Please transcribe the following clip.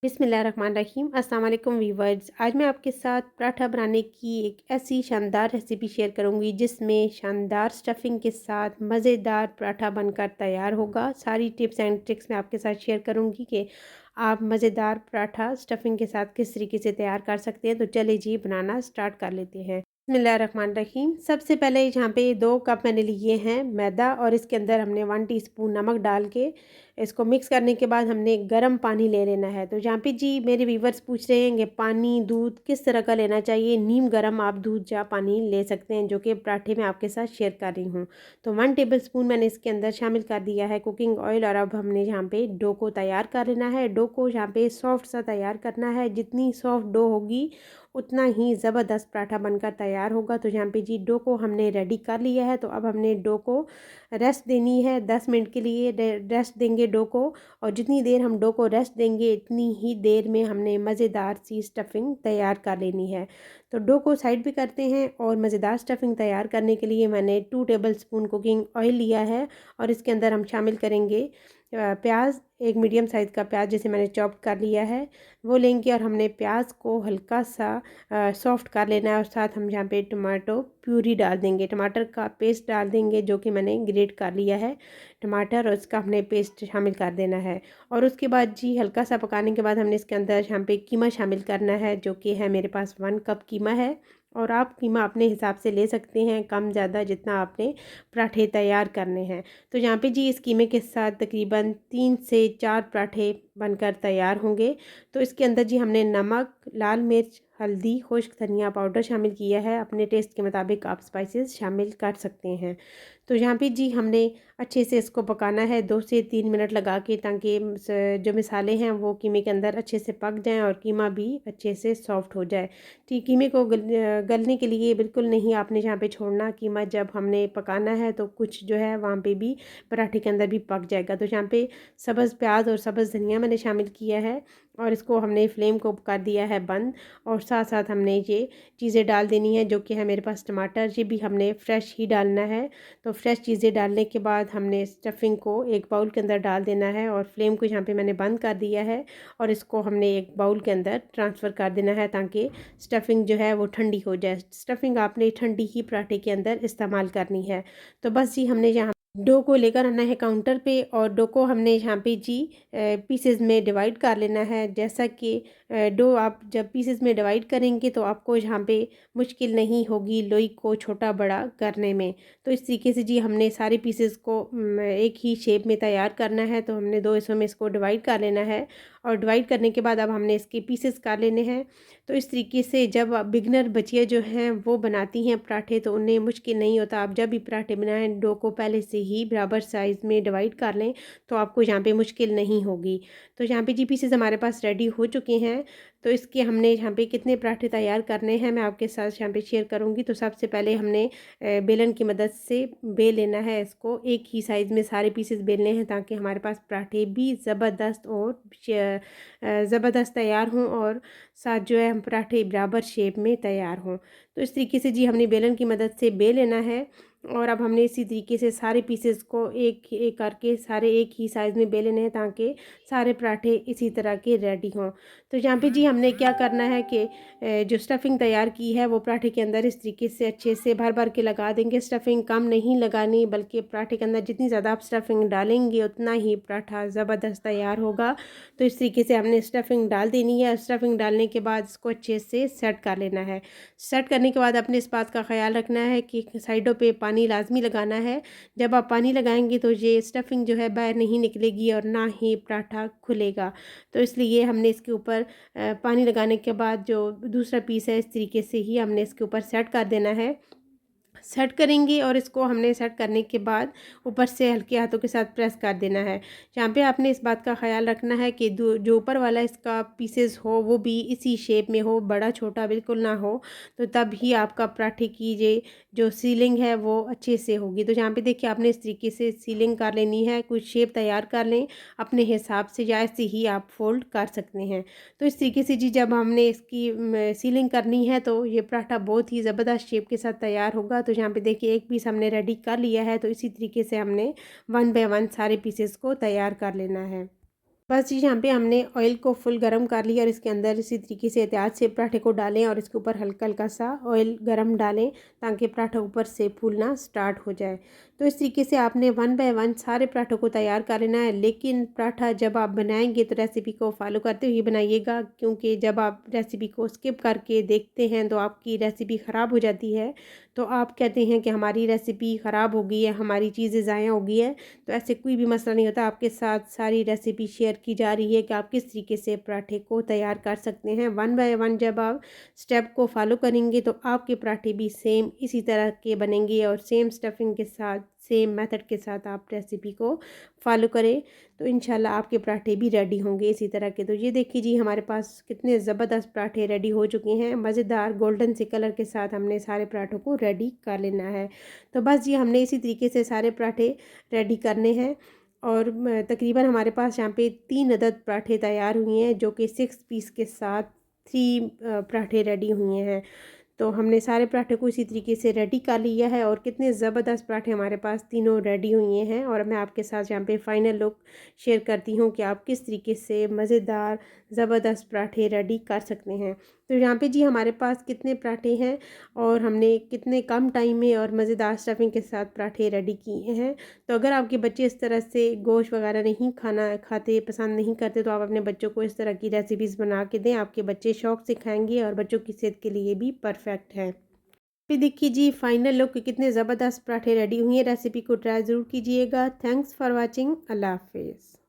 बिस्मिल्लाहिर्रहमानिर्रहीम। अस्सलाम वालेकुम वीवर्स। आज मैं आपके साथ पराठा बनाने की एक ऐसी शानदार रेसिपी शेयर करूंगी जिसमें शानदार स्टफिंग के साथ मज़ेदार पराठा बनकर तैयार होगा। सारी टिप्स एंड ट्रिक्स मैं आपके साथ शेयर करूंगी कि आप मज़ेदार पराठा स्टफिंग के साथ किस तरीके से तैयार कर सकते हैं। तो चलिए जी बनाना स्टार्ट कर लेते हैं। बिस्मिल्लाहिर्रहमानिर्रहीम। सबसे पहले यहाँ पे 2 कप मैंने लिए हैं मैदा और इसके अंदर हमने 1 टीस्पून नमक डाल के इसको मिक्स करने के बाद हमने गर्म पानी ले लेना है। तो जहाँ पे जी मेरे व्यूवर्स पूछ रहे हैं कि पानी दूध किस तरह का लेना चाहिए। नीम गर्म आप दूध या पानी ले सकते हैं जो कि पराठे में आपके साथ शेयर कर रही हूँ। तो 1 टेबल स्पून मैंने इसके अंदर शामिल कर दिया है कुकिंग ऑयल। और अब हमने यहाँ पे डो को तैयार कर लेना है। डो को यहाँ पे सॉफ्ट सा तैयार करना है। जितनी सॉफ्ट डो होगी उतना ही ज़बरदस्त पराठा बनकर तैयार होगा। तो यहाँ पे जी डो को हमने रेडी कर लिया है। तो अब हमने डो को रेस्ट देनी है 10 मिनट के लिए रेस्ट देंगे डो को। और जितनी देर हम डो को रेस्ट देंगे इतनी ही देर में हमने मज़ेदार सी स्टफिंग तैयार कर लेनी है। तो डो को साइड पे करते हैं और मज़ेदार स्टफिंग तैयार करने के लिए मैंने 2 टेबल स्पून कुकिंग ऑयल लिया है। और इसके अंदर हम शामिल करेंगे प्याज। एक मीडियम साइज़ का प्याज जिसे मैंने चॉप कर लिया है वो लेंगे। और हमने प्याज को हल्का सा सॉफ्ट कर लेना है। और साथ हम यहाँ पे टमाटो प्यूरी डाल देंगे, टमाटर का पेस्ट डाल देंगे जो कि मैंने ग्रेट कर लिया है टमाटर, और उसका हमने पेस्ट शामिल कर देना है। और उसके बाद जी हल्का सा पकाने के बाद हमने इसके अंदर यहाँ पे कीमा शामिल करना है जो कि है मेरे पास 1 कप कीमा है। और आप कीमा अपने हिसाब से ले सकते हैं, कम ज़्यादा जितना आपने पराठे तैयार करने हैं। तो यहाँ पे जी इस कीमे के साथ तकरीबन 3 से 4 पराठे बनकर तैयार होंगे। तो इसके अंदर जी हमने नमक, लाल मिर्च, हल्दी, खुश्क धनिया पाउडर शामिल किया है। अपने टेस्ट के मुताबिक आप स्पाइसेस शामिल कर सकते हैं। तो यहाँ पे जी हमने अच्छे से इसको पकाना है 2 से 3 मिनट लगा के, ताकि जो मसाले हैं वो कीमे के अंदर अच्छे से पक जाएं और कीमा भी अच्छे से सॉफ्ट हो जाए। ठीक कीमे को गलने के लिए बिल्कुल नहीं आपने यहाँ पे छोड़ना। कीमा जब हमने पकाना है तो कुछ जो है वहाँ पे भी पराठे के अंदर भी पक जाएगा। तो यहाँ पे सब्ज़ प्याज और सब्ज़ धनिया मैंने शामिल किया है और इसको हमने फ्लेम को कर दिया है बंद। और साथ साथ हमने ये चीज़ें डाल देनी है जो कि है मेरे पास टमाटर, ये भी हमने फ्रेश ही डालना है। तो फ्रेश चीज़ें डालने के बाद हमने स्टफिंग को एक बाउल के अंदर डाल देना है और फ्लेम को यहाँ पे मैंने बंद कर दिया है। और इसको हमने एक बाउल के अंदर ट्रांसफ़र कर देना है ताकि स्टफिंग जो है वो ठंडी हो जाए। स्टफिंग आपने ठंडी ही पराठे के अंदर इस्तेमाल करनी है। तो बस जी हमने यहाँ डो को लेकर आना है काउंटर पे और डो को हमने यहाँ पे जी पीसेस में डिवाइड कर लेना है। जैसा कि डो आप जब पीसेस में डिवाइड करेंगे तो आपको यहाँ पे मुश्किल नहीं होगी लोई को छोटा बड़ा करने में। तो इस तरीके से जी हमने सारे पीसेस को एक ही शेप में तैयार करना है। तो हमने 2 हिस्सों में इसको डिवाइड कर लेना है। और डिवाइड करने के बाद अब हमने इसके पीसेस कर लेने हैं। तो इस तरीके से जब बिगनर बच्चियाँ जो हैं वो बनाती हैं पराठे तो उन्हें मुश्किल नहीं होता। आप जब भी पराठे बनाएं डो को पहले से ही बराबर साइज़ में डिवाइड कर लें तो आपको यहाँ पे मुश्किल नहीं होगी। तो यहाँ पे जी पीसेस हमारे पास रेडी हो चुके हैं। तो इसके हमने यहाँ पे कितने पराठे तैयार करने हैं मैं आपके साथ यहाँ पे शेयर करूँगी। तो सबसे पहले हमने बेलन की मदद से बेल लेना है इसको। एक ही साइज़ में सारे पीसेस बेलने हैं ताकि हमारे पास पराठे भी ज़बरदस्त और ज़बरदस्त तैयार हों और साथ जो है हम पराठे बराबर शेप में तैयार हों। तो इस तरीके से जी हमने बेलन की मदद से बेल लेना है। और अब हमने इसी तरीके से सारे पीसेस को एक एक करके सारे एक ही साइज़ में बेल लेने हैं ताकि सारे पराठे इसी तरह के रेडी हों। तो यहाँ पे जी हमने क्या करना है कि जो स्टफिंग तैयार की है वो पराठे के अंदर इस तरीके से अच्छे से भर भर के लगा देंगे। स्टफिंग कम नहीं लगानी बल्कि पराठे के अंदर जितनी ज़्यादा आप स्टफिंग डालेंगे उतना ही पराठा ज़बरदस्त तैयार होगा। तो इस तरीके से हमने स्टफिंग डाल देनी है। स्टफिंग डालने के बाद इसको अच्छे से सेट कर लेना है। सेट करने के बाद अपने इस बात का ख्याल रखना है कि साइडों पे पानी लाजमी लगाना है। जब आप पानी लगाएंगे तो ये स्टफिंग जो है बाहर नहीं निकलेगी और ना ही पराठा खुलेगा। तो इसलिए हमने इसके ऊपर पानी लगाने के बाद जो दूसरा पीस है इस तरीके से ही हमने इसके ऊपर सेट कर देना है। सेट करेंगे और इसको हमने सेट करने के बाद ऊपर से हल्के हाथों के साथ प्रेस कर देना है। यहाँ पे आपने इस बात का ख्याल रखना है कि जो ऊपर वाला इसका पीसेस हो वो भी इसी शेप में हो, बड़ा छोटा बिल्कुल ना हो। तो तब ही आपका पराठे की ये जो सीलिंग है वो अच्छे से होगी। तो यहाँ पे देखिए आपने इस तरीके से सीलिंग कर लेनी है। कुछ शेप तैयार कर लें अपने हिसाब से या ऐसे ही आप फोल्ड कर सकते हैं। तो इस तरीके से जी जब हमने इसकी सीलिंग करनी है तो ये पराठा बहुत ही ज़बरदस्त शेप के साथ तैयार होगा। तो यहाँ पे देखिए एक पीस हमने रेडी कर लिया है। तो इसी तरीके से हमने 1 बाय 1 सारे पीसेस को तैयार कर लेना है। बस जी यहाँ पे हमने ऑयल को फुल गरम कर लिया और इसके अंदर इसी तरीके से एहतियात से पराठे को डालें और इसके ऊपर हल्का हल्का सा ऑयल गरम डालें ताकि पराठा ऊपर से फूलना स्टार्ट हो जाए। तो इस तरीके से आपने वन बाय वन सारे पराठों को तैयार कर लेना है, लेकिन पराठा जब आप बनाएंगे तो रेसिपी को फॉलो करते हुए बनाइएगा, क्योंकि जब आप रेसिपी को स्किप करके देखते हैं तो आपकी रेसिपी ख़राब हो जाती है। तो आप कहते हैं कि हमारी रेसिपी ख़राब हो गई है, हमारी चीज़ें ज़ाया हो गई है। तो ऐसे कोई भी मसला नहीं होता, आपके साथ सारी रेसिपी शेयर की जा रही है कि आप किस तरीके से पराठे को तैयार कर सकते हैं। वन बाय वन जब आप स्टेप को फॉलो करेंगे तो आपके पराठे भी सेम इसी तरह के बनेंगे और सेम स्टफिंग के साथ सेम मेथड के साथ आप रेसिपी को फॉलो करें तो इंशाल्लाह आपके पराठे भी रेडी होंगे इसी तरह के। तो ये देखिए जी हमारे पास कितने ज़बरदस्त पराठे रेडी हो चुके हैं, मज़ेदार गोल्डन से कलर के साथ हमने सारे पराठों को रेडी कर लेना है। तो बस जी हमने इसी तरीके से सारे पराठे रेडी करने हैं और तकरीबन हमारे पास यहाँ पे 3 अदद पराठे तैयार हुए हैं, जो कि 6 पीस के साथ 3 पराठे रेडी हुए हैं। तो हमने सारे पराठे को इसी तरीके से रेडी कर लिया है और कितने ज़बरदस्त पराठे हमारे पास तीनों रेडी हुए हैं। और मैं आपके साथ यहाँ पे फाइनल लुक शेयर करती हूँ कि आप किस तरीके से मज़ेदार ज़बरदस्त पराठे रेडी कर सकते हैं। तो यहाँ पे जी हमारे पास कितने पराठे हैं और हमने कितने कम टाइम में और मज़ेदार स्टफिंग के साथ पराठे रेडी किए हैं। तो अगर आपके बच्चे इस तरह से गोश्त वगैरह नहीं खाते पसंद नहीं करते तो आप अपने बच्चों को इस तरह की रेसिपीज़ बना के दें, आपके बच्चे शौक़ से खाएंगे और बच्चों की सेहत के लिए भी परफेक्ट है। फिर देखिए जी फाइनल लुक कितने ज़बरदस्त पराठे रेडी हुए हैं। रेसिपी को ट्राई ज़रूर कीजिएगा। Thanks for watching. अल्लाह हाफिज़।